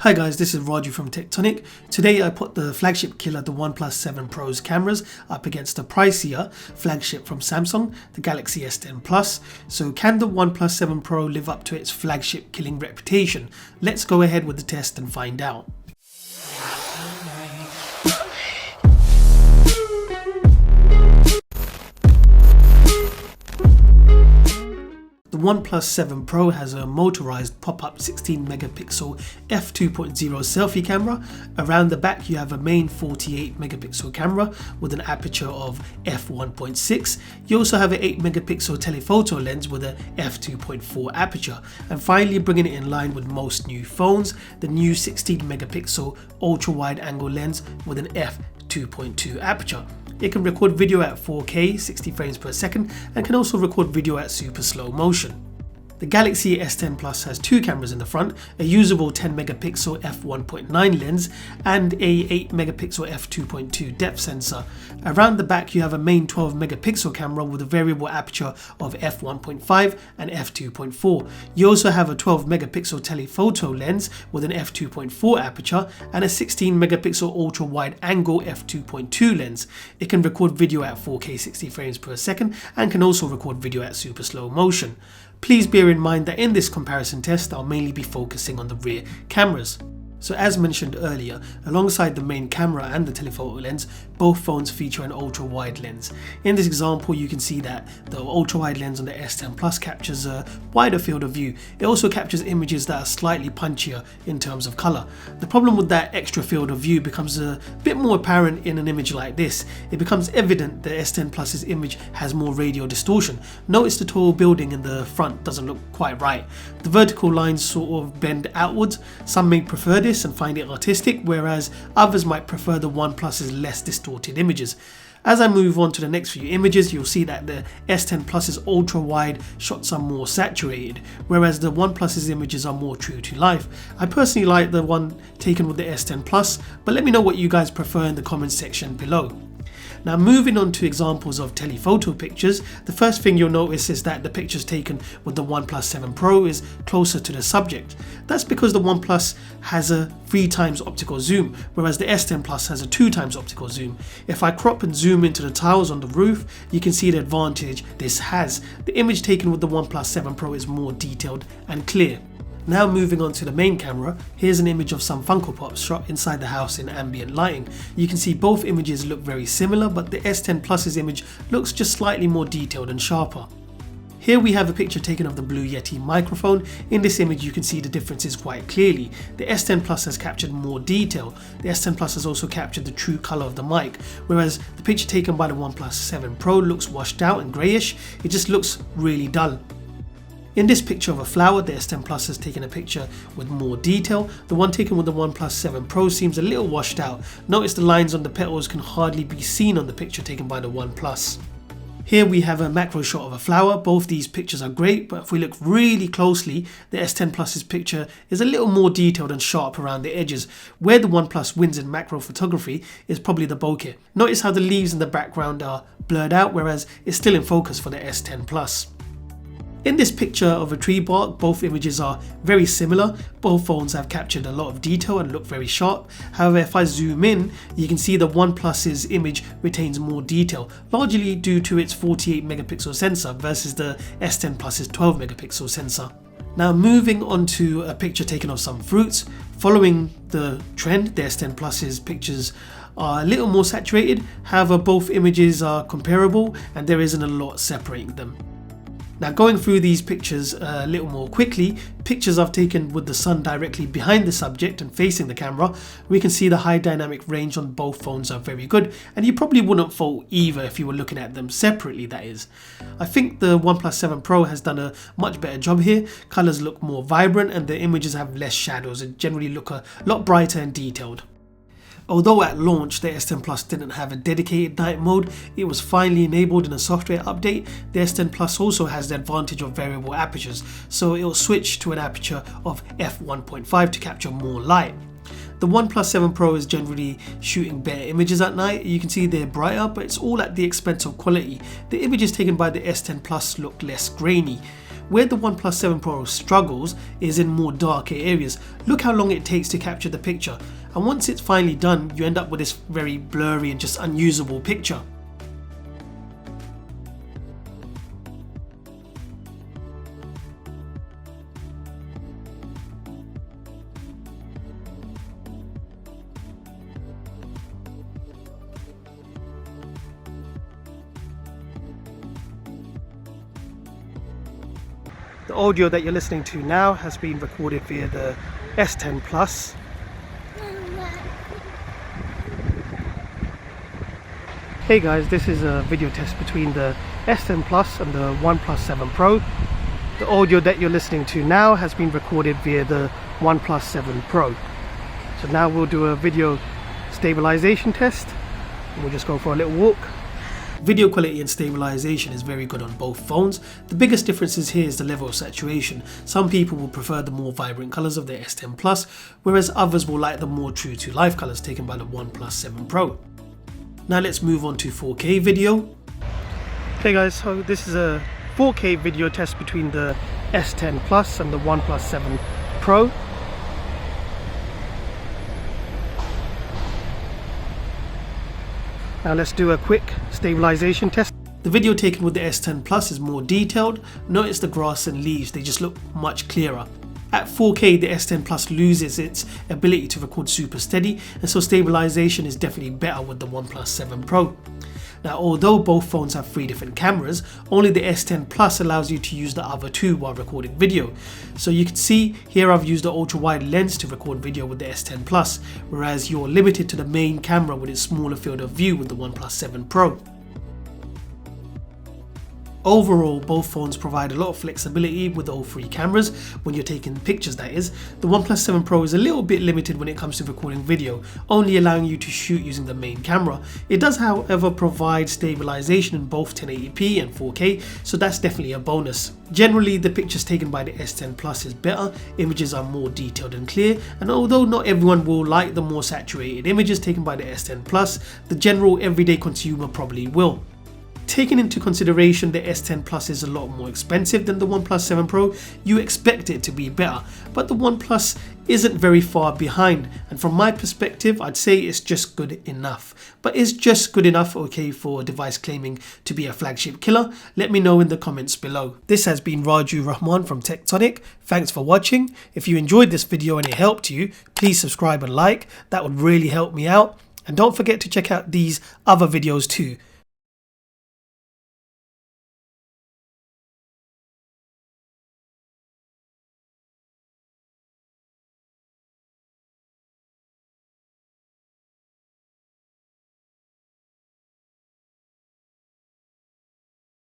Hi guys, this is Raju from Tectonic. Today I put the flagship killer, the OnePlus 7 Pro's cameras up against the pricier flagship from Samsung, the Galaxy S10 Plus. So can the OnePlus 7 Pro live up to its flagship killing reputation? Let's go ahead with the test and find out. The OnePlus 7 Pro has a motorized pop-up 16 megapixel f2.0 selfie camera. Around the back you have a main 48 megapixel camera with an aperture of f1.6. You also have an 8 megapixel telephoto lens with a f2.4 aperture. And finally, bringing it in line with most new phones, the new 16 megapixel ultra wide angle lens with an f2.2 aperture. It can record video at 4K 60 frames per second and can also record video at super slow motion. The Galaxy S10 Plus has two cameras in the front, a usable 10 megapixel f1.9 lens and a 8 megapixel f2.2 depth sensor. Around the back you have a main 12 megapixel camera with a variable aperture of f1.5 and f2.4. You also have a 12 megapixel telephoto lens with an f2.4 aperture and a 16 megapixel ultra wide angle f2.2 lens. It can record video at 4K 60 frames per second and can also record video at super slow motion. Please bear in mind that in this comparison test I'll mainly be focusing on the rear cameras. So as mentioned earlier, alongside the main camera and the telephoto lens, both phones feature an ultra-wide lens. In this example you can see that the ultra-wide lens on the S10 Plus captures a wider field of view. It also captures images that are slightly punchier in terms of colour. The problem with that extra field of view becomes a bit more apparent in an image like this. It becomes evident the S10 Plus's image has more radial distortion. Notice the tall building in the front doesn't look quite right. The vertical lines sort of bend outwards. Some may prefer this and find it artistic, whereas others might prefer the OnePlus's less distorted images. As I move on to the next few images, you'll see that the S10 Plus's ultra wide shots are more saturated, whereas the OnePlus's images are more true to life. I personally like the one taken with the S10 Plus, but let me know what you guys prefer in the comments section below. Now moving on to examples of telephoto pictures, the first thing you'll notice is that the pictures taken with the OnePlus 7 Pro is closer to the subject. That's because the OnePlus has a 3x optical zoom, whereas the S10 Plus has a 2x optical zoom. If I crop and zoom into the tiles on the roof, you can see the advantage this has. The image taken with the OnePlus 7 Pro is more detailed and clear. Now moving on to the main camera, here's an image of some Funko Pops shot inside the house in ambient lighting. You can see both images look very similar, but the S10 Plus's image looks just slightly more detailed and sharper. Here we have a picture taken of the blue Yeti microphone. In this image you can see the differences quite clearly. The S10 Plus has captured more detail. The S10 Plus has also captured the true colour of the mic, whereas the picture taken by the OnePlus 7 Pro looks washed out and greyish. It just looks really dull. In this picture of a flower, the S10 Plus has taken a picture with more detail. The one taken with the OnePlus 7 Pro seems a little washed out. Notice the lines on the petals can hardly be seen on the picture taken by the OnePlus. Here we have a macro shot of a flower. Both these pictures are great, but if we look really closely, the S10 Plus's picture is a little more detailed and sharp around the edges. Where the OnePlus wins in macro photography is probably the bokeh. Notice how the leaves in the background are blurred out, whereas it's still in focus for the S10 Plus. In this picture of a tree bark, both images are very similar. Both phones have captured a lot of detail and look very sharp. However, if I zoom in, you can see the OnePlus's image retains more detail, largely due to its 48 megapixel sensor versus the S10 Plus's 12 megapixel sensor. Now moving on to a picture taken of some fruits. Following the trend, the S10 Plus's pictures are a little more saturated. However, both images are comparable and there isn't a lot separating them. Now going through these pictures a little more quickly, pictures I've taken with the sun directly behind the subject and facing the camera, we can see the high dynamic range on both phones are very good, and you probably wouldn't fault either if you were looking at them separately, that is. I think the OnePlus 7 Pro has done a much better job here. Colours look more vibrant and the images have less shadows and generally look a lot brighter and detailed. Although at launch the S10 Plus didn't have a dedicated night mode, it was finally enabled in a software update. The S10 Plus also has the advantage of variable apertures, so it will switch to an aperture of f1.5 to capture more light. The OnePlus 7 Pro is generally shooting better images at night. You can see they're brighter, but it's all at the expense of quality. The images taken by the S10 Plus look less grainy. Where the OnePlus 7 Pro struggles is in more darker areas. Look how long it takes to capture the picture, and once it's finally done, you end up with this very blurry and just unusable picture. The audio that you're listening to now has been recorded via the S10 Plus. Hey guys, this is a video test between the S10 Plus and the OnePlus 7 Pro. The audio that you're listening to now has been recorded via the OnePlus 7 Pro. So now we'll do a video stabilization test. We'll just go for a little walk. Video quality and stabilization is very good on both phones. The biggest difference here is the level of saturation. Some people will prefer the more vibrant colors of the S10 Plus, whereas others will like the more true to life colors taken by the OnePlus 7 Pro. Now let's move on to 4K video. Okay guys, so this is a 4K video test between the S10 Plus and the OnePlus 7 Pro. Now let's do a quick stabilization test. The video taken with the S10 Plus is more detailed. Notice the grass and leaves, they just look much clearer. At 4K, the S10 Plus loses its ability to record super steady, and so stabilization is definitely better with the OnePlus 7 Pro. Now, although both phones have 3 different cameras, only the S10 Plus allows you to use the other 2 while recording video. So you can see here I've used the ultra wide lens to record video with the S10 Plus, whereas you're limited to the main camera with its smaller field of view with the OnePlus 7 Pro. Overall, both phones provide a lot of flexibility with all 3 cameras when you're taking pictures, that is. The OnePlus 7 Pro is a little bit limited when it comes to recording video, only allowing you to shoot using the main camera. It does however provide stabilization in both 1080p and 4K, so that's definitely a bonus. Generally, the pictures taken by the S10 Plus is better, images are more detailed and clear, and although not everyone will like the more saturated images taken by the S10 Plus, the general everyday consumer probably will. Taking into consideration the S10 Plus is a lot more expensive than the OnePlus 7 Pro, you expect it to be better, but the OnePlus isn't very far behind, and from my perspective I'd say it's just good enough. But is just good enough okay for a device claiming to be a flagship killer? Let me know in the comments below. This has been Raju Rahman from Tectonic. Thanks for watching. If you enjoyed this video and it helped you, please subscribe and like, that would really help me out. And don't forget to check out these other videos too.